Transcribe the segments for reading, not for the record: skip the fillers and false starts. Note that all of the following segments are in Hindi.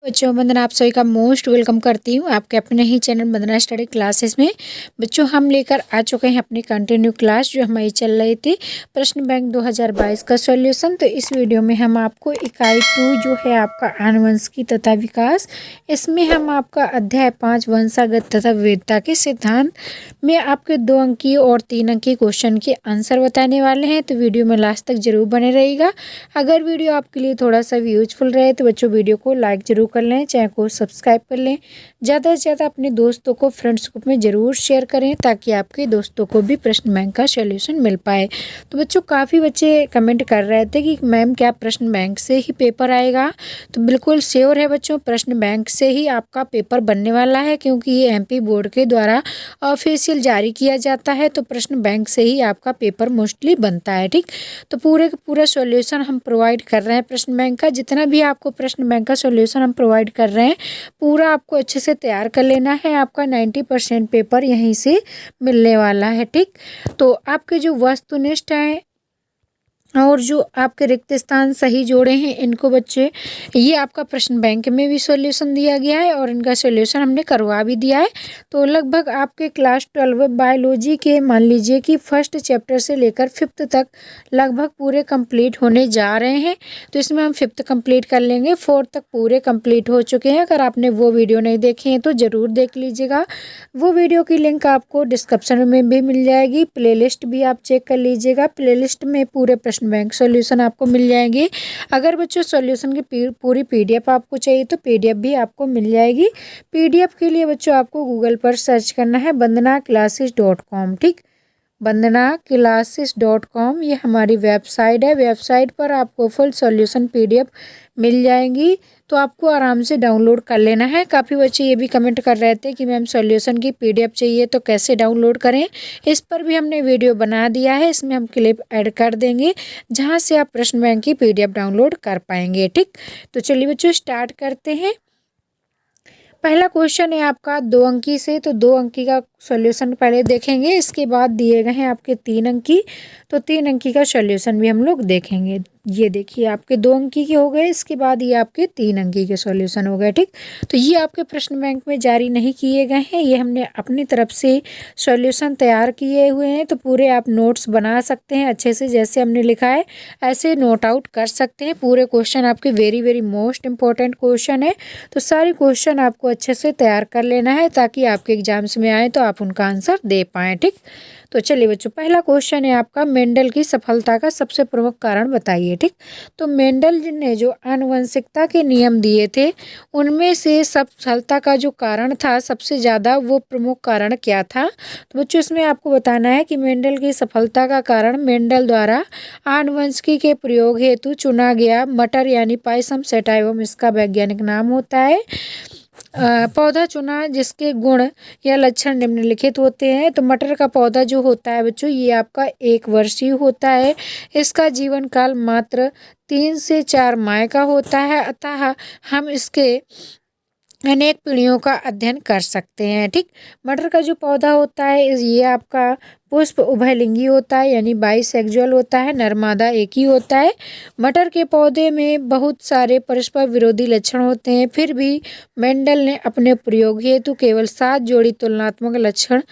बच्चों वंदना, आप सभी का मोस्ट वेलकम करती हूँ आपके अपने ही चैनल वंदना स्टडी क्लासेस में। बच्चों हम लेकर आ चुके हैं अपनी कंटिन्यू क्लास जो हमारी चल रही थी प्रश्न बैंक 2022 का सॉल्यूशन। तो इस वीडियो में हम आपको इकाई 2 जो है आपका आनुवंशिकी तथा विकास, इसमें हम आपका अध्याय 5 वंशागत तथा विविधता के सिद्धांत में आपके 2 अंकीय और 3 अंकीय क्वेश्चन के आंसर बताने वाले हैं। तो वीडियो में लास्ट तक जरूर बने रहिएगा। अगर वीडियो आपके लिए थोड़ा सा भी यूजफुल रहे तो बच्चों वीडियो को लाइक जरूर कर लें, चैनल को सब्सक्राइब कर लें, ज़्यादा से ज़्यादा अपने दोस्तों को फ्रेंड्स ग्रुप में ज़रूर शेयर करें ताकि आपके दोस्तों को भी प्रश्न बैंक का सॉल्यूशन मिल पाए। तो बच्चों काफ़ी बच्चे कमेंट कर रहे थे कि मैम क्या प्रश्न बैंक से ही पेपर आएगा। तो बिल्कुल श्योर है बच्चों, प्रश्न बैंक से ही आपका पेपर बनने वाला है क्योंकि ये एमपी बोर्ड के द्वारा ऑफिशियल जारी किया जाता है। तो प्रश्न बैंक से ही आपका पेपर मोस्टली बनता है। ठीक, तो पूरे का पूरा सॉल्यूशन हम प्रोवाइड कर रहे हैं प्रश्न बैंक का। जितना भी आपको प्रश्न बैंक का सॉल्यूशन हम प्रोवाइड कर रहे हैं पूरा आपको अच्छे से तैयार कर लेना है। आपका 90% पेपर यहीं से मिलने वाला है। ठीक, तो आपके जो वस्तुनिष्ठ हैं और जो आपके रिक्त स्थान सही जोड़े हैं इनको बच्चे, ये आपका प्रश्न बैंक में भी सॉल्यूशन दिया गया है और इनका सॉल्यूशन हमने करवा भी दिया है। तो लगभग आपके क्लास 12 बायोलॉजी के मान लीजिए कि फर्स्ट चैप्टर से लेकर 5th तक लगभग पूरे कंप्लीट होने जा रहे हैं। तो इसमें हम 5th कंप्लीट कर लेंगे, 4th तक पूरे कंप्लीट हो चुके हैं। अगर आपने वो वीडियो नहीं देखे हैं तो ज़रूर देख लीजिएगा। वो वीडियो की लिंक आपको डिस्क्रिप्शन में भी मिल जाएगी। प्लेलिस्ट भी आप चेक कर लीजिएगा, प्लेलिस्ट में पूरे प्रश्न बैंक सॉल्यूशन आपको मिल जाएंगे। अगर बच्चों सॉल्यूशन की पूरी पीडीएफ आपको चाहिए तो पीडीएफ भी आपको मिल जाएगी। पीडीएफ के लिए बच्चों आपको गूगल पर सर्च करना है vandanaclasses.com। ठीक, vandanaclasses.com ये हमारी वेबसाइट है। वेबसाइट पर आपको फुल सॉल्यूशन पीडीएफ मिल जाएंगी, तो आपको आराम से डाउनलोड कर लेना है। काफ़ी बच्चे ये भी कमेंट कर रहे थे कि मैम सॉल्यूशन की पीडीएफ चाहिए तो कैसे डाउनलोड करें। इस पर भी हमने वीडियो बना दिया है, इसमें हम क्लिप ऐड कर देंगे जहां से आप प्रश्न बैंक की पीडीएफ डाउनलोड कर पाएंगे। ठीक, तो चलिए बच्चों स्टार्ट करते हैं। पहला क्वेश्चन है आपका 2 अंकी से, तो 2 अंकी का सॉल्यूशन पहले देखेंगे, इसके बाद दिए गए हैं आपके 3 अंकी, तो 3 अंकी का सॉल्यूशन भी हम लोग देखेंगे। ये देखिए आपके 2 अंकी के हो गए, इसके बाद ये आपके 3 अंकी के सॉल्यूशन हो गए। ठीक, तो ये आपके प्रश्न बैंक में जारी नहीं किए गए हैं, ये हमने अपनी तरफ से सॉल्यूशन तैयार किए हुए हैं। तो पूरे आप नोट्स बना सकते हैं अच्छे से, जैसे हमने लिखा है ऐसे नोट आउट कर सकते हैं। पूरे क्वेश्चन आपके very very most important question है, तो सारे क्वेश्चन आपको अच्छे से तैयार कर लेना है ताकि आपके एग्जाम्स में आए तो आप उनका आंसर दे पाएँ। ठीक, तो चलिए बच्चों पहला क्वेश्चन है आपका, मेंडल की सफलता का सबसे प्रमुख कारण बताइए। ठीक, तो मेंडल ने जो आनुवंशिकता के नियम दिए थे उनमें से सफलता का जो कारण था सबसे ज़्यादा, वो प्रमुख कारण क्या था। तो बच्चों इसमें आपको बताना है कि मेंडल की सफलता का कारण मेंडल द्वारा आनुवंशिकी के प्रयोग हेतु चुना गया मटर यानी पायसम सेटाइवम इसका वैज्ञानिक नाम होता है। पौधा चुना जिसके गुण या लक्षण निम्नलिखित होते हैं। तो मटर का पौधा जो होता है बच्चों ये आपका 1 वर्षीय होता है। इसका जीवन काल मात्र 3 से 4 माह का होता है, अतः हम इसके अनेक पीढ़ियों का अध्ययन कर सकते हैं। ठीक, मटर का जो पौधा होता है ये आपका पुष्प उभयलिंगी होता है यानी बाइसेक्सुअल होता है, नर मादा एक ही होता है। मटर के पौधे में बहुत सारे परस्पर विरोधी लक्षण होते हैं, फिर भी मेंडल ने अपने प्रयोग हेतु केवल 7 जोड़ी तुलनात्मक लक्षण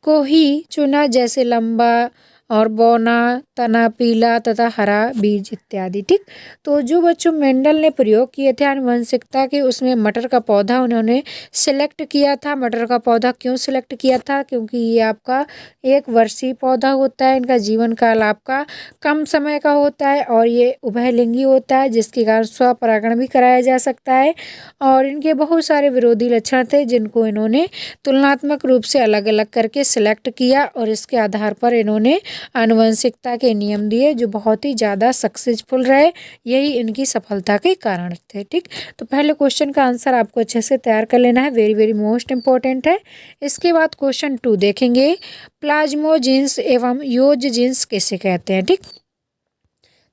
को ही चुना, जैसे लंबा और बौना, तना पीला तथा हरा बीज इत्यादि। ठीक, तो जो बच्चों मेंडल ने प्रयोग किए थे आनुवंशिकता के, उसमें मटर का पौधा उन्होंने सिलेक्ट किया था। मटर का पौधा क्यों सिलेक्ट किया था, क्योंकि ये आपका 1 वर्षीय पौधा होता है, इनका जीवन काल आपका कम समय का होता है और ये उभयलिंगी होता है जिसके कारण स्वपरागण भी कराया जा सकता है। और इनके बहुत सारे विरोधी लक्षण थे जिनको इन्होंने तुलनात्मक रूप से अलग अलग करके सिलेक्ट किया और इसके आधार पर इन्होंने आनुवंशिकता के नियम दिए जो बहुत ही ज़्यादा सक्सेसफुल रहे, यही इनकी सफलता के कारण थे। ठीक, तो पहले क्वेश्चन का आंसर आपको अच्छे से तैयार कर लेना है, वेरी वेरी मोस्ट इंपॉर्टेंट है। इसके बाद क्वेश्चन 2 देखेंगे, प्लाज्मोजीन्स एवं योज जीन्स किसे कहते हैं। ठीक,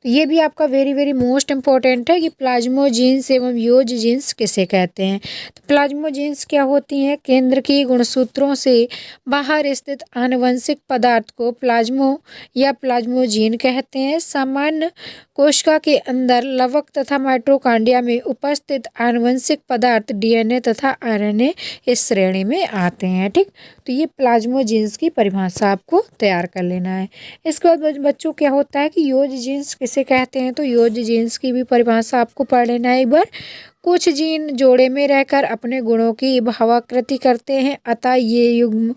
तो ये भी आपका वेरी वेरी मोस्ट इम्पॉर्टेंट है कि प्लाज्मोजीन्स एवं योज किसे कहते हैं। तो प्लाज्मोजीन्स क्या होती हैं? केंद्र की गुणसूत्रों से बाहर स्थित आनुवंशिक पदार्थ को प्लाज्मो या प्लाज्मोजीन कहते हैं। सामान्य कोशिका के अंदर लवक तथा माइटोकॉन्ड्रिया में उपस्थित आनुवंशिक पदार्थ डीएनए तथा आरएनए इस श्रेणी में आते हैं। ठीक, तो ये प्लाज्मोजीन्स की परिभाषा आपको तैयार कर लेना है। इसके बाद बच्चों क्या होता है कि योज जीन्स किसे कहते हैं? तो योज जीन्स की भी परिभाषा आपको पढ़ लेना है एक बार। कुछ जीन जोड़े में रहकर अपने गुणों की भावाकृति करते हैं, अतः ये युग्म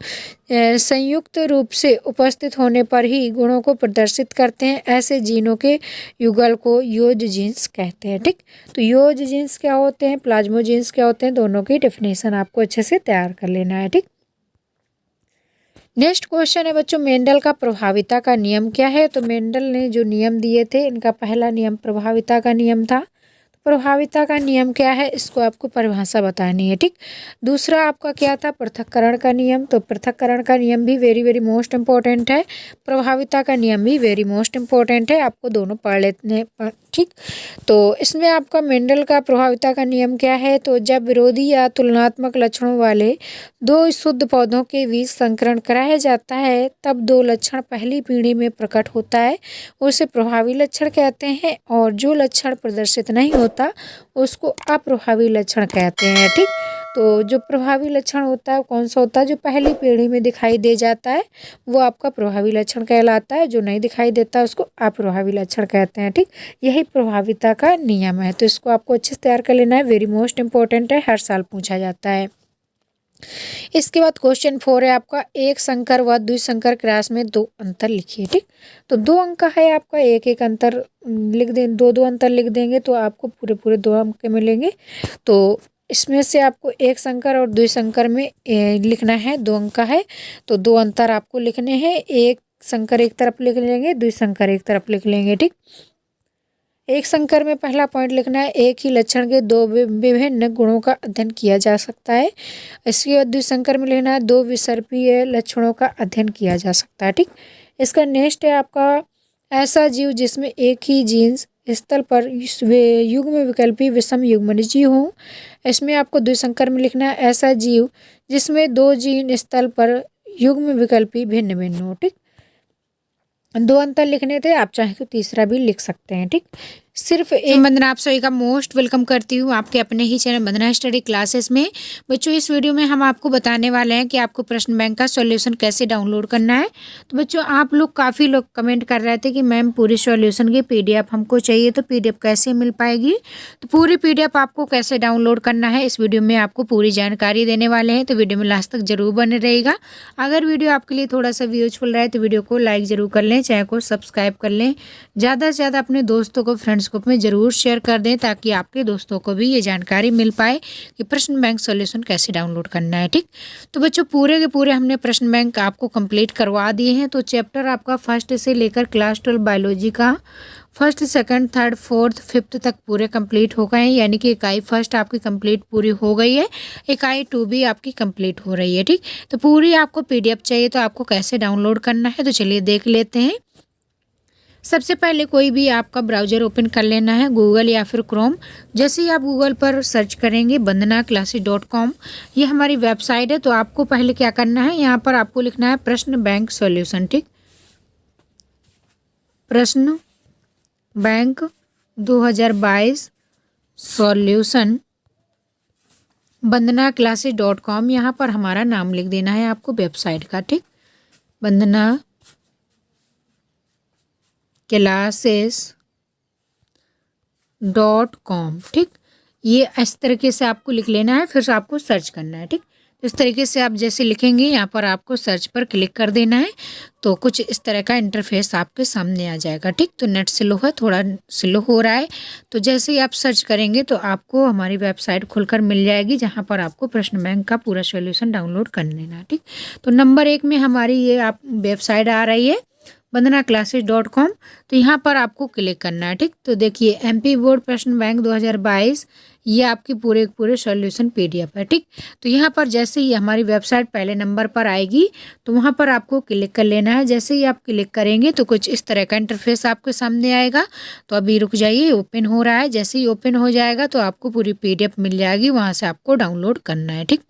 संयुक्त रूप से उपस्थित होने पर ही गुणों को प्रदर्शित करते हैं। ऐसे जीनों के युगल को योज जीन्स कहते हैं। ठीक, तो योज जीन्स क्या होते हैं, प्लाज्मोजीन्स क्या होते हैं, दोनों की डेफिनेशन आपको अच्छे से तैयार कर लेना है। ठीक, नेक्स्ट क्वेश्चन है बच्चों, मेंडल का प्रभाविता का नियम क्या है? तो मेंडल ने जो नियम दिए थे, इनका पहला नियम प्रभाविता का नियम था। प्रभाविता का नियम क्या है, इसको आपको परिभाषा बतानी है। ठीक, दूसरा आपका क्या था? पृथक्करण का नियम। तो पृथक्करण का नियम भी वेरी वेरी मोस्ट इंपॉर्टेंट है, प्रभाविता का नियम भी वेरी मोस्ट इंपॉर्टेंट है, आपको दोनों पढ़ लेते हैं। ठीक, तो इसमें आपका मेंडल का प्रभाविता का नियम क्या है? तो जब विरोधी या तुलनात्मक लक्षणों वाले दो शुद्ध पौधों के बीच संकरण कराया जाता है, तब दो लक्षण पहली पीढ़ी में प्रकट होता है, उसे प्रभावी लक्षण कहते हैं, और जो लक्षण प्रदर्शित नहीं होता उसको अप्रभावी लक्षण कहते हैं। ठीक, तो जो प्रभावी लक्षण होता है कौन सा होता है? जो पहली पीढ़ी में दिखाई दे जाता है वो आपका प्रभावी लक्षण कहलाता है, जो नहीं दिखाई देता उसको अप्रभावी लक्षण कहते हैं। ठीक, यही प्रभाविता का नियम है, तो इसको आपको अच्छे से तैयार कर लेना है, वेरी मोस्ट इंपॉर्टेंट है, हर साल पूछा जाता है। इसके बाद क्वेश्चन 4 है आपका, एक संकर व द्विसंकर क्रॉस में दो अंतर लिखिए। ठीक, तो दो अंक है आपका, एक एक अंतर लिख दें, दो दो अंतर लिख देंगे तो आपको पूरे पूरे 2 अंक मिलेंगे। तो इसमें से आपको एक संकर और द्विसंकर में लिखना है, 2 अंक है, तो 2 अंतर आपको लिखने हैं। एक संकर एक तरफ लिख लेंगे, द्विसंकर एक तरफ लिख लेंगे। ठीक, एक संकर में पहला पॉइंट लिखना है, एक ही लक्षण के दो विभिन्न गुणों का अध्ययन किया जा सकता है। इसके बाद द्विसंकर में लिखना है, दो विसर्पीय लक्षणों का अध्ययन किया जा सकता है। ठीक, इसका नेक्स्ट है आपका, ऐसा जीव जिसमें एक ही जीन्स स्थल पर युग्म विकल्पी विषम युग्मनजीव हों। इसमें आपको द्विसंकर में लिखना है, ऐसा जीव जिसमें दो जीन स्थल पर युग्म विकल्पी भिन्न भिन्न हो। ठीक, 2 अंतर लिखने थे, आप चाहें तो तीसरा भी लिख सकते हैं। ठीक, सिर्फ एक वंदना आप सभी का मोस्ट वेलकम करती हूँ आपके अपने ही चैनल वंदना स्टडी क्लासेस में। बच्चों इस वीडियो में हम आपको बताने वाले हैं कि आपको प्रश्न बैंक का सॉल्यूशन कैसे डाउनलोड करना है। तो बच्चों आप लोग काफ़ी लोग कमेंट कर रहे थे कि मैम पूरी सॉल्यूशन की PDF हमको चाहिए, तो PDF कैसे मिल पाएगी? तो पूरी PDF आपको कैसे डाउनलोड करना है इस वीडियो में आपको पूरी जानकारी देने वाले हैं, तो वीडियो में लास्ट तक जरूर बने रहेगा। अगर वीडियो आपके लिए थोड़ा सा भी यूजफुल रहे तो वीडियो को लाइक जरूर कर लें, चैनल को सब्सक्राइब कर लें, ज़्यादा से ज़्यादा अपने दोस्तों को फ्रेंड्स ग्रुप में ज़रूर शेयर कर दें ताकि आपके दोस्तों को भी ये जानकारी मिल पाए कि प्रश्न बैंक सॉल्यूशन कैसे डाउनलोड करना है। ठीक, तो बच्चों पूरे के पूरे हमने प्रश्न बैंक आपको कंप्लीट करवा दिए हैं। तो चैप्टर आपका फर्स्ट से लेकर क्लास 12 बायोलॉजी का first, second, third, fourth, fifth तक पूरे कंप्लीट हो गए हैं, यानी कि इकाई फर्स्ट आपकी कंप्लीट पूरी हो गई है, इकाई 2 भी आपकी कंप्लीट हो रही है। ठीक, तो पूरी आपको PDF चाहिए तो आपको कैसे डाउनलोड करना है, तो चलिए देख लेते हैं। सबसे पहले कोई भी आपका ब्राउज़र ओपन कर लेना है, गूगल या फिर क्रोम। जैसे ही आप गूगल पर सर्च करेंगे vandanaclasses.com, ये हमारी वेबसाइट है। तो आपको पहले क्या करना है, यहाँ पर आपको लिखना है प्रश्न बैंक सॉल्यूशन। ठीक, प्रश्न बैंक 2022 सॉल्यूशन vandanaclasses.com, यहाँ पर हमारा नाम लिख देना है आपको वेबसाइट का। ठीक, vandanaclasses.com। ठीक, ये इस तरीके से आपको लिख लेना है, फिर आपको सर्च करना है। ठीक, इस तरीके से आप जैसे लिखेंगे यहाँ पर आपको सर्च पर क्लिक कर देना है, तो कुछ इस तरह का इंटरफेस आपके सामने आ जाएगा। ठीक, तो नेट स्लो है, थोड़ा स्लो हो रहा है, तो जैसे ही आप सर्च करेंगे तो आपको हमारी वेबसाइट खुलकर मिल जाएगी, जहाँ पर आपको प्रश्न बैंक का पूरा सॉल्यूशन डाउनलोड कर लेना है। ठीक, तो नंबर 1 में हमारी ये आप वेबसाइट आ रही है vandanaclasses.com, तो यहाँ पर आपको क्लिक करना है। ठीक, तो देखिए MP बोर्ड प्रश्न बैंक 2022 ये आपकी पूरे पूरे सॉल्यूशन पीडीएफ है। ठीक, तो यहाँ पर जैसे ही हमारी वेबसाइट पहले नंबर पर आएगी तो वहाँ पर आपको क्लिक कर लेना है। जैसे ही आप क्लिक करेंगे तो कुछ इस तरह का इंटरफेस आपके सामने आएगा। तो अभी रुक जाइए, ओपन हो रहा है। जैसे ही ओपन हो जाएगा तो आपको पूरी पीडीएफ मिल जाएगी, वहाँ से आपको डाउनलोड करना है। ठीक,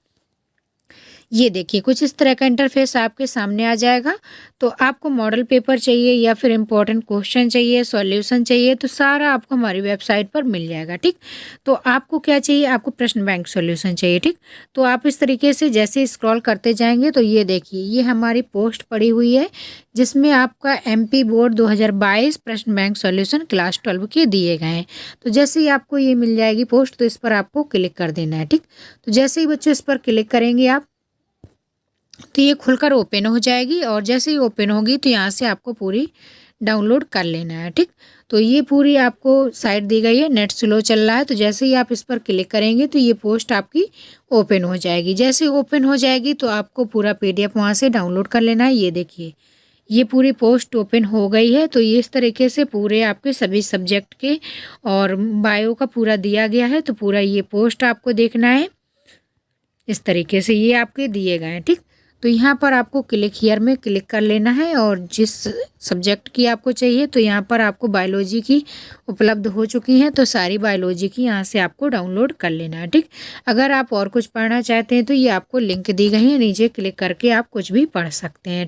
ये देखिए कुछ इस तरह का इंटरफेस आपके सामने आ जाएगा। तो आपको मॉडल पेपर चाहिए या फिर इम्पोर्टेंट क्वेश्चन चाहिए, सॉल्यूशन चाहिए, तो सारा आपको हमारी वेबसाइट पर मिल जाएगा। ठीक, तो आपको क्या चाहिए, आपको प्रश्न बैंक सॉल्यूशन चाहिए। ठीक, तो आप इस तरीके से जैसे स्क्रॉल करते जाएंगे तो ये देखिए ये हमारी पोस्ट पड़ी हुई है जिसमें आपका एमपी बोर्ड 2022 प्रश्न बैंक सॉल्यूशन क्लास 12 के दिए गए हैं। तो जैसे ही आपको ये मिल जाएगी पोस्ट तो इस पर आपको क्लिक कर देना है। ठीक, तो जैसे ही बच्चों इस पर क्लिक करेंगे आप तो ये खुलकर ओपन हो जाएगी और जैसे ही ओपन होगी तो यहाँ से आपको पूरी डाउनलोड कर लेना है। ठीक, तो ये पूरी आपको साइट दी गई है, नेट स्लो चल रहा है। तो जैसे ही आप इस पर क्लिक करेंगे तो ये पोस्ट आपकी ओपन हो जाएगी। जैसे ही ओपन हो जाएगी तो आपको पूरा पीडीएफ वहाँ से डाउनलोड कर लेना है। ये देखिए ये पूरी पोस्ट ओपन हो गई है। तो ये इस तरीके से पूरे आपके सभी सब्जेक्ट के और बायो का पूरा दिया गया है। तो पूरा ये पोस्ट आपको देखना है, इस तरीके से ये आपके दिए गए हैं। ठीक, तो यहाँ पर आपको क्लिक हियर में क्लिक कर लेना है और जिस सब्जेक्ट की आपको चाहिए तो यहाँ पर आपको बायोलॉजी की उपलब्ध हो चुकी हैं तो सारी बायोलॉजी की यहाँ से आपको डाउनलोड कर लेना है। ठीक, अगर आप और कुछ पढ़ना चाहते हैं तो ये आपको लिंक दी गई है, नीचे क्लिक करके आप कुछ भी पढ़ सकते हैं।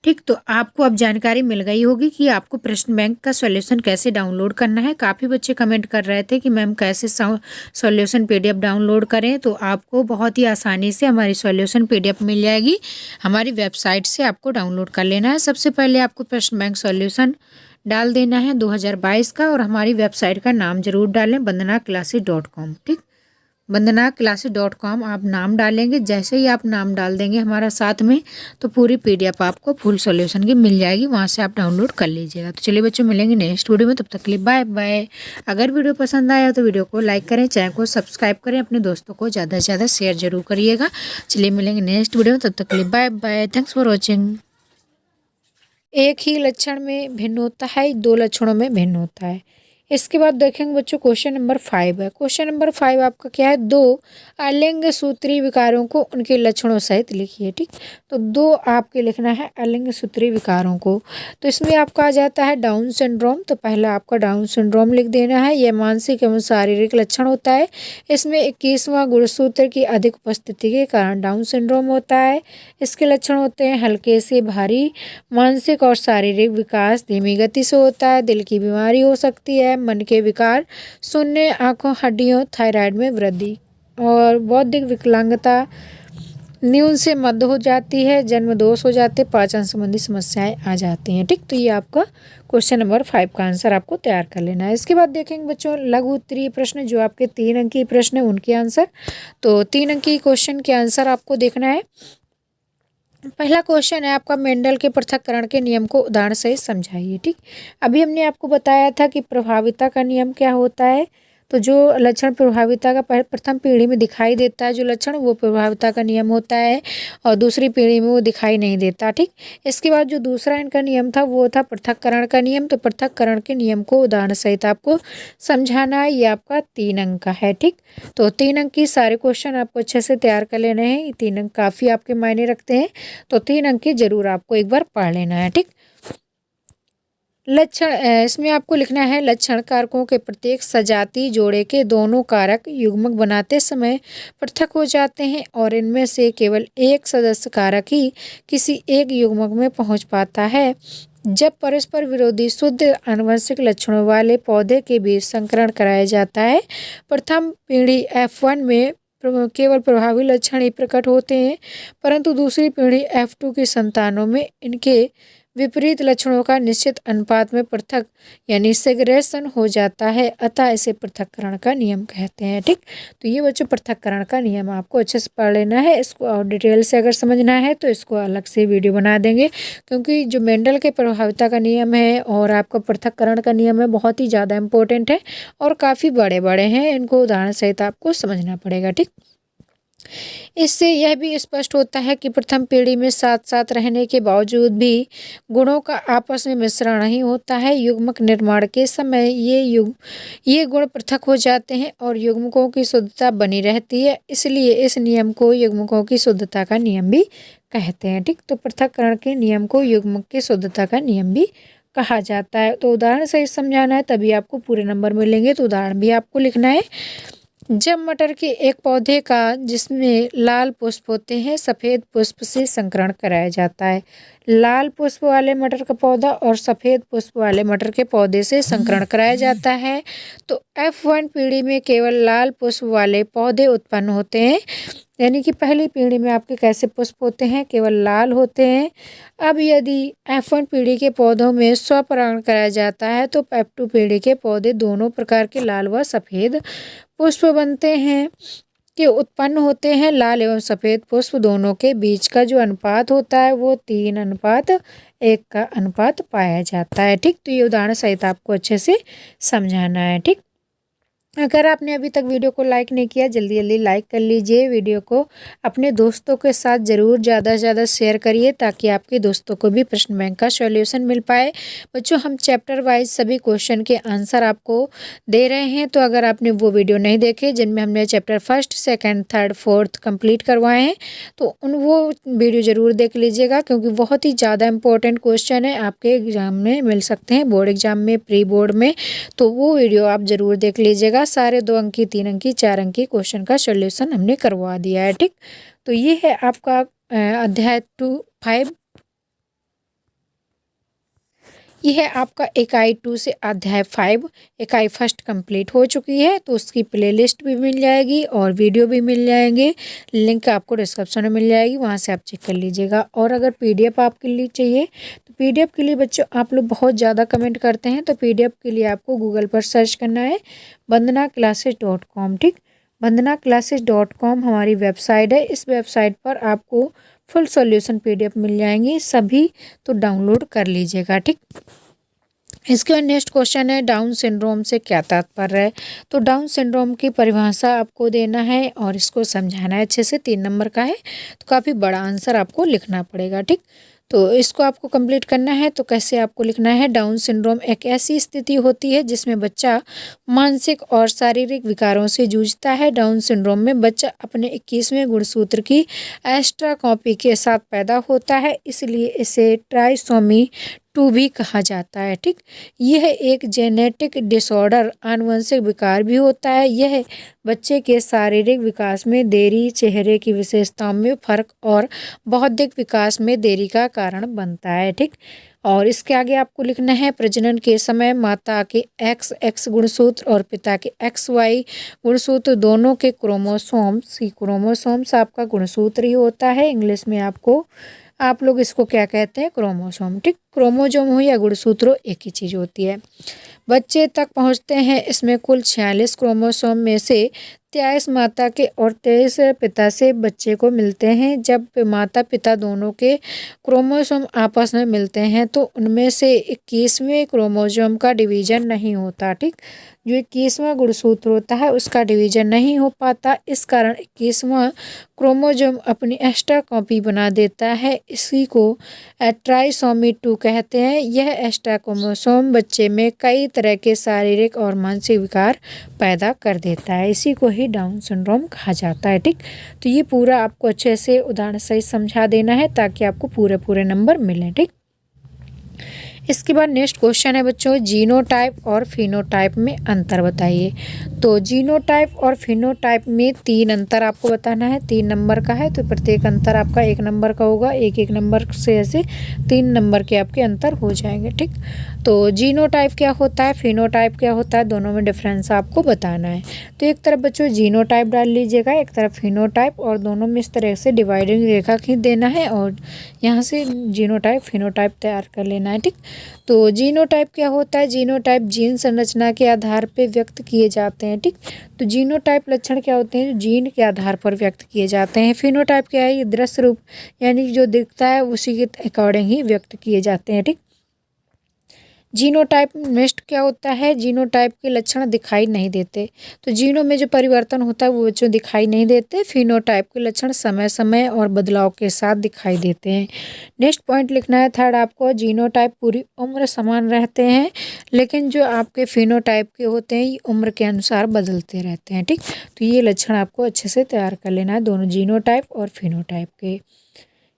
ठीक, तो आपको अब जानकारी मिल गई होगी कि आपको प्रश्न बैंक का सॉल्यूशन कैसे डाउनलोड करना है। काफ़ी बच्चे कमेंट कर रहे थे कि मैम कैसे सॉल्यूशन पीडीएफ डाउनलोड करें, तो आपको बहुत ही आसानी से हमारी सॉल्यूशन पीडीएफ मिल जाएगी। हमारी वेबसाइट से आपको डाउनलोड कर लेना है। सबसे पहले आपको प्रश्न बैंक सॉल्यूशन डाल देना है 2022 का और हमारी वेबसाइट का नाम ज़रूर डालें, वंदनाक्लासेस.com। ठीक, वंदनाक्लासेस.com आप नाम डालेंगे। जैसे ही आप नाम डाल देंगे हमारा साथ में तो पूरी पीडीएफ आपको फुल सॉल्यूशन की मिल जाएगी, वहाँ से आप डाउनलोड कर लीजिएगा। तो चलिए बच्चों मिलेंगे नेक्स्ट वीडियो में, तब तक के लिए बाय बाय। अगर वीडियो पसंद आया तो वीडियो को लाइक करें, चैनल को सब्सक्राइब करें, अपने दोस्तों को ज़्यादा से ज़्यादा शेयर जरूर करिएगा। चलिए मिलेंगे नेक्स्ट वीडियो में, तब तक के लिए bye bye. Thanks for watching. एक ही लक्षण में भिन्न होता है, दो लक्षणों में भिन्न होता है। इसके बाद देखेंगे बच्चों क्वेश्चन नंबर 5 है। क्वेश्चन नंबर 5 आपका क्या है, दो अलिंग सूत्री विकारों को उनके लक्षणों सहित लिखिए। ठीक, तो दो आपके लिखना है अलिंग सूत्री विकारों को। तो इसमें आपका आ जाता है डाउन सिंड्रोम। तो पहला आपका डाउन सिंड्रोम लिख देना है। यह मानसिक एवं शारीरिक लक्षण होता है। इसमें 21वां गुणसूत्र की अधिक उपस्थिति के कारण डाउन सिंड्रोम होता है। इसके लक्षण होते हैं हल्के से भारी, मानसिक और शारीरिक विकास धीमी गति से होता है, दिल की बीमारी हो सकती है, मन के विकार, सुनने, आंखों, हड्डियों, थायराइड में वृद्धि और बौद्धिक विकलांगता, न्यून से मध्य हो जाती है, जन्म दोष हो जाते, पाचन संबंधी समस्याएं आ जाती हैं। ठीक, तो ये आपका क्वेश्चन नंबर 5 का आंसर आपको तैयार कर लेना है। इसके बाद देखेंगे बच्चों लघु उत्तरीय प्रश्न, जो आपके 3 अंकीय प्रश्न है उनके आंसर। तो 3 अंकीय क्वेश्चन के आंसर आपको देखना है। पहला क्वेश्चन है आपका मेंडल के पृथक्करण के नियम को उदाहरण सहित समझाइए। ठीक, अभी हमने आपको बताया था कि प्रभाविता का नियम क्या होता है। तो जो लक्षण प्रभाविता का प्रथम पीढ़ी में दिखाई देता है जो लक्षण, वो प्रभाविता का नियम होता है और दूसरी पीढ़ी में वो दिखाई नहीं देता। ठीक, इसके बाद जो दूसरा इनका नियम था वो था पृथक्करण का नियम। तो पृथक्करण के नियम को उदाहरण सहित आपको समझाना है। ये आपका 3 अंक का है। ठीक, तो 3 अंक की सारे क्वेश्चन आपको अच्छे से तैयार कर लेने हैं। ये 3 अंक काफ़ी आपके मायने रखते हैं, तो 3 अंक की जरूर आपको एक बार पढ़ लेना है। ठीक, लक्षण, इसमें आपको लिखना है लक्षण कारकों के प्रत्येक सजाती जोड़े के दोनों कारक युग्मक बनाते समय पृथक हो जाते हैं और इनमें से केवल एक सदस्य कारक ही किसी एक युग्मक में पहुंच पाता है। जब परस्पर विरोधी शुद्ध आनुवंशिक लक्षणों वाले पौधे के बीच संकरण कराया जाता है, प्रथम पीढ़ी F1 में केवल प्रभावी लक्षण ही प्रकट होते हैं, परंतु दूसरी पीढ़ी F2 की संतानों में इनके विपरीत लक्षणों का निश्चित अनुपात में पृथक यानी सेग्रेशन हो जाता है, अतः इसे पृथक्करण का नियम कहते हैं। ठीक, तो ये बच्चों पृथक्करण का नियम आपको अच्छे से पढ़ लेना है। इसको और डिटेल से अगर समझना है तो इसको अलग से वीडियो बना देंगे, क्योंकि जो मेंडल के प्रभाविता का नियम है और आपका पृथक्करण का नियम है बहुत ही ज़्यादा इंपॉर्टेंट है और काफ़ी बड़े बड़े हैं, इनको उदाहरण सहित आपको समझना पड़ेगा। ठीक, इससे यह भी स्पष्ट होता है कि प्रथम पीढ़ी में साथ साथ रहने के बावजूद भी गुणों का आपस में मिश्रण नहीं होता है। युग्मक निर्माण के समय ये गुण पृथक हो जाते हैं और युग्मकों की शुद्धता बनी रहती है। इसलिए इस नियम को युग्मकों की शुद्धता का नियम भी कहते हैं। ठीक, तो पृथक्करण के नियम को युग्मक की शुद्धता का नियम भी कहा जाता है। तो उदाहरण सहित समझाना है, तभी आपको पूरे नंबर मिलेंगे। तो उदाहरण भी आपको लिखना है। जब मटर के एक पौधे का जिसमें लाल पुष्प होते हैं सफ़ेद पुष्प से संकरण कराया जाता है। लाल पुष्प वाले मटर का पौधा और सफ़ेद पुष्प वाले मटर के पौधे से संकरण कराया जाता है। तो F1 पीढ़ी में केवल लाल पुष्प वाले पौधे उत्पन्न होते हैं, यानी कि पहली पीढ़ी में आपके कैसे पुष्प होते हैं, केवल लाल होते हैं। अब यदि F1 पीढ़ी के पौधों में स्वपरागण कराया जाता है तो F2 पीढ़ी के पौधे दोनों प्रकार के लाल व सफ़ेद पुष्प बनते हैं कि उत्पन्न होते हैं। लाल एवं सफ़ेद पुष्प दोनों के बीच का जो अनुपात होता है वो 3:1 का अनुपात पाया जाता है। ठीक, तो ये उदाहरण सहित आपको अच्छे से समझाना है। ठीक, अगर आपने अभी तक वीडियो को लाइक नहीं किया, जल्दी जल्दी लाइक कर लीजिए। वीडियो को अपने दोस्तों के साथ ज़रूर ज़्यादा से ज़्यादा शेयर करिए ताकि आपके दोस्तों को भी प्रश्न बैंक का सॉल्यूशन मिल पाए। बच्चों, हम चैप्टर वाइज सभी क्वेश्चन के आंसर आपको दे रहे हैं, तो अगर आपने वो वीडियो नहीं देखे जिनमें हमने चैप्टर 1, 2, 3, 4 कंप्लीट करवाए हैं, तो वो वीडियो ज़रूर देख लीजिएगा, क्योंकि बहुत ही ज़्यादा इंपॉर्टेंट क्वेश्चन है, आपके एग्ज़ाम में मिल सकते हैं, बोर्ड एग्जाम में, प्री बोर्ड में। तो वो वीडियो आप ज़रूर देख लीजिएगा। सारे 2 अंकी, 3 अंकी, 4 अंकी क्वेश्चन का सॉल्यूशन हमने करवा दिया है। ठीक, तो ये है आपका अध्याय 5। यह है आपका इकाई 2 से अध्याय 5। इकाई 1 कंप्लीट हो चुकी है, तो उसकी प्लेलिस्ट भी मिल जाएगी और वीडियो भी मिल जाएंगे। लिंक आपको डिस्क्रिप्शन में मिल जाएगी, वहाँ से आप चेक कर लीजिएगा। और अगर पीडीएफ आपके लिए चाहिए तो पीडीएफ के लिए बच्चों आप लोग बहुत ज़्यादा कमेंट करते हैं, तो पीडीएफ के लिए आपको गूगल पर सर्च करना है bandhanaclasses.com। ठीक, bandhanaclasses.com हमारी वेबसाइट है। इस वेबसाइट पर आपको फुल सॉल्यूशन पीडीएफ मिल जाएंगी सभी, तो डाउनलोड कर लीजिएगा। ठीक, इसके बाद नेक्स्ट क्वेश्चन है डाउन सिंड्रोम से क्या तात्पर्य है। तो डाउन सिंड्रोम की परिभाषा आपको देना है और इसको समझाना है अच्छे से। 3 नंबर का है, तो काफ़ी बड़ा आंसर आपको लिखना पड़ेगा। ठीक, तो इसको आपको कंप्लीट करना है। तो कैसे आपको लिखना है, डाउन सिंड्रोम एक ऐसी स्थिति होती है जिसमें बच्चा मानसिक और शारीरिक विकारों से जूझता है। डाउन सिंड्रोम में बच्चा अपने 21वें गुणसूत्र की एक्स्ट्रा कॉपी के साथ पैदा होता है, इसलिए इसे ट्राइसोमी 2 भी कहा जाता है। ठीक, यह एक जेनेटिक डिसऑर्डर, आनुवंशिक विकार भी होता है। यह बच्चे के शारीरिक विकास में देरी, चेहरे की विशेषताओं में फर्क और बौद्धिक विकास में देरी का कारण बनता है। ठीक, और इसके आगे आपको लिखना है प्रजनन के समय माता के XX गुणसूत्र और पिता के XY गुणसूत्र दोनों के क्रोमोसोम्स आपका गुणसूत्र ही होता है। इंग्लिश में आपको आप लोग इसको क्या कहते हैं, क्रोमोसोम। ठीक, क्रोमोजोम हो या गुणसूत्र हो, एक ही चीज़ होती है। बच्चे तक पहुंचते हैं, इसमें कुल 46 क्रोमोसोम में से 23 माता के और 23 पिता से बच्चे को मिलते हैं। जब माता पिता दोनों के क्रोमोसोम आपस में मिलते हैं तो उनमें से 21वें क्रोमोसोम का डिवीज़न नहीं होता। ठीक, जो 21वां गुणसूत्र होता है उसका डिवीज़न नहीं हो पाता, इस कारण 21वां क्रोमोसोम अपनी एक्स्ट्रा कॉपी बना देता है। इसी को ट्राइसोमी 2 कहते हैं। यह एक्स्ट्रा क्रोमोसोम बच्चे में कई तरह के शारीरिक और मानसिक विकार पैदा कर देता है, इसी को ही डाउन सिंड्रोम कहा जाता है। ठीक, तो ये पूरा आपको अच्छे से उदाहरण सहित समझा देना है ताकि आपको पूरे नंबर मिलें। ठीक, इसके बाद नेक्स्ट क्वेश्चन है बच्चों, जीनोटाइप और फिनोटाइप में अंतर बताइए। तो जीनोटाइप और फिनोटाइप में 3 अंतर आपको बताना है। 3 नंबर का है, तो प्रत्येक अंतर आपका 1 नंबर का होगा। 1-1 नंबर से ऐसे 3 नंबर के आपके अंतर हो जाएंगे। ठीक, तो जीनोटाइप क्या होता है, फिनोटाइप क्या होता है, दोनों में डिफरेंस आपको बताना है। तो एक तरफ बच्चों जीनोटाइप डाल लीजिएगा, एक तरफ फिनोटाइप, और दोनों में इस तरह से डिवाइडिंग रेखा खींच देना है और यहाँ से जीनोटाइप फिनोटाइप तैयार कर लेना है। ठीक, तो जीनोटाइप क्या होता है, जीनोटाइप जीन संरचना के आधार पर व्यक्त किए जाते हैं। ठीक, तो जीनोटाइप लक्षण क्या होते हैं, जो जीन के आधार पर व्यक्त किए जाते हैं। फिनोटाइप क्या है, ये दृश्य रूप यानी जो दिखता है उसी के अकॉर्डिंग ही व्यक्त किए जाते हैं। ठीक, जीनोटाइप नेक्स्ट क्या होता है, जीनोटाइप के लक्षण दिखाई नहीं देते। तो जीनों में जो परिवर्तन होता है वो बच्चों दिखाई नहीं देते। फिनोटाइप के लक्षण समय समय और बदलाव के साथ दिखाई देते हैं। नेक्स्ट पॉइंट लिखना है थर्ड आपको, जीनोटाइप पूरी उम्र समान रहते हैं, लेकिन जो आपके फिनोटाइप के होते हैं ये उम्र के अनुसार बदलते रहते हैं। ठीक, तो ये लक्षण आपको अच्छे से तैयार कर लेना है, दोनों जीनोटाइप और फिनोटाइप के।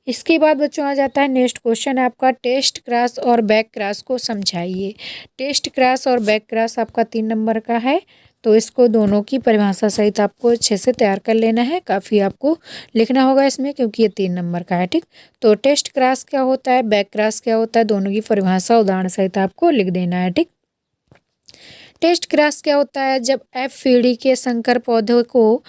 इसके बाद बच्चों आ जाता है नेक्स्ट क्वेश्चन आपका, टेस्ट क्रॉस और बैक क्रॉस को समझाइए। टेस्ट क्रॉस और बैक क्रॉस आपका 3 नंबर का है, तो इसको दोनों की परिभाषा सहित आपको अच्छे से तैयार कर लेना है। काफ़ी आपको लिखना होगा इसमें क्योंकि ये 3 नंबर का है। ठीक, तो टेस्ट क्रॉस क्या होता है, बैक क्रॉस क्या होता है, दोनों की परिभाषा उदाहरण सहित आपको लिख देना है। ठीक, टेस्ट क्रॉस क्या होता है, जब एफ पीढ़ी के संकर पौधों को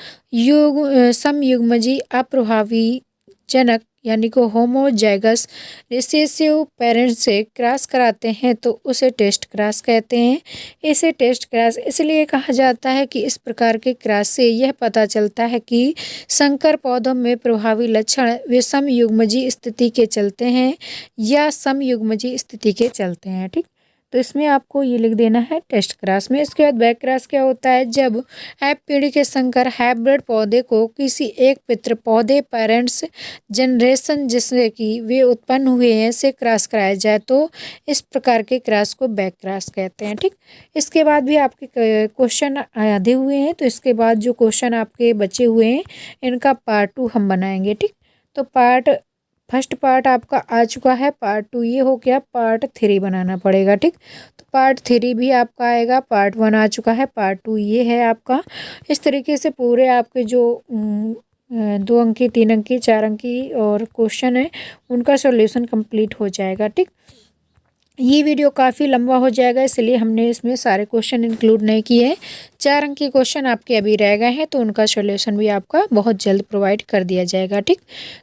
समयुग्मजी अप्रभावी जनक यानी कि होमोजाइगस रिसेसिव पेरेंट्स से क्रॉस कराते हैं तो उसे टेस्ट क्रॉस कहते हैं। इसे टेस्ट क्रॉस इसलिए कहा जाता है कि इस प्रकार के क्रॉस से यह पता चलता है कि संकर पौधों में प्रभावी लक्षण वे समयुग्मजी स्थिति के चलते हैं या समयुग्मजी स्थिति के चलते हैं। ठीक, तो इसमें आपको ये लिख देना है टेस्ट क्रॉस में। इसके बाद बैक क्रॉस क्या होता है, जब एफ पीढ़ी के संकर हाइब्रिड पौधे को किसी एक पितृ पौधे पेरेंट्स जनरेशन जिससे कि वे उत्पन्न हुए हैं से क्रॉस कराया जाए तो इस प्रकार के क्रॉस को बैक क्रॉस कहते हैं। ठीक, इसके बाद भी आपके क्वेश्चन आधे हुए हैं, तो इसके बाद जो क्वेश्चन आपके बचे हुए हैं इनका पार्ट 2 हम बनाएंगे। ठीक, तो फर्स्ट पार्ट आपका आ चुका है, पार्ट 2 ये हो गया, पार्ट 3 बनाना पड़ेगा। ठीक, तो पार्ट 3 भी आपका आएगा, पार्ट 1 आ चुका है, पार्ट 2 ये है आपका। इस तरीके से पूरे आपके जो 2 अंकी 3 अंकी 4 अंकी और क्वेश्चन है उनका सॉल्यूशन कंप्लीट हो जाएगा। ठीक, ये वीडियो काफ़ी लंबा हो जाएगा इसलिए हमने इसमें सारे क्वेश्चन इंक्लूड नहीं किए हैं। 4 अंक के क्वेश्चन आपके अभी रह गए हैं तो उनका सॉल्यूशन भी आपका बहुत जल्द प्रोवाइड कर दिया जाएगा। ठीक,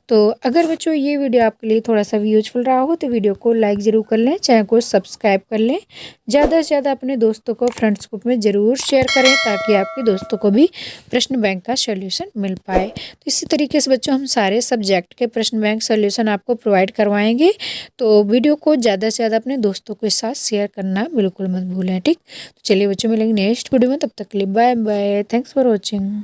तो अगर बच्चों ये वीडियो आपके लिए थोड़ा सा भी यूजफुल रहा हो तो वीडियो को लाइक ज़रूर कर लें, चैनल को सब्सक्राइब कर लें, ज़्यादा से ज़्यादा अपने दोस्तों को फ्रेंड्स ग्रुप में ज़रूर शेयर करें ताकि आपके दोस्तों को भी प्रश्न बैंक का सॉल्यूशन मिल पाए। तो इसी तरीके से बच्चों हम सारे सब्जेक्ट के प्रश्न बैंक सॉल्यूशन आपको प्रोवाइड करवाएंगे, तो वीडियो को ज़्यादा से ज़्यादा अपने दोस्तों के साथ शेयर करना बिल्कुल मत भूलें। ठीक, तो चलिए बच्चों मिलेंगे नेक्स्ट वीडियो में, तब तक के लिए bye bye, thanks for watching.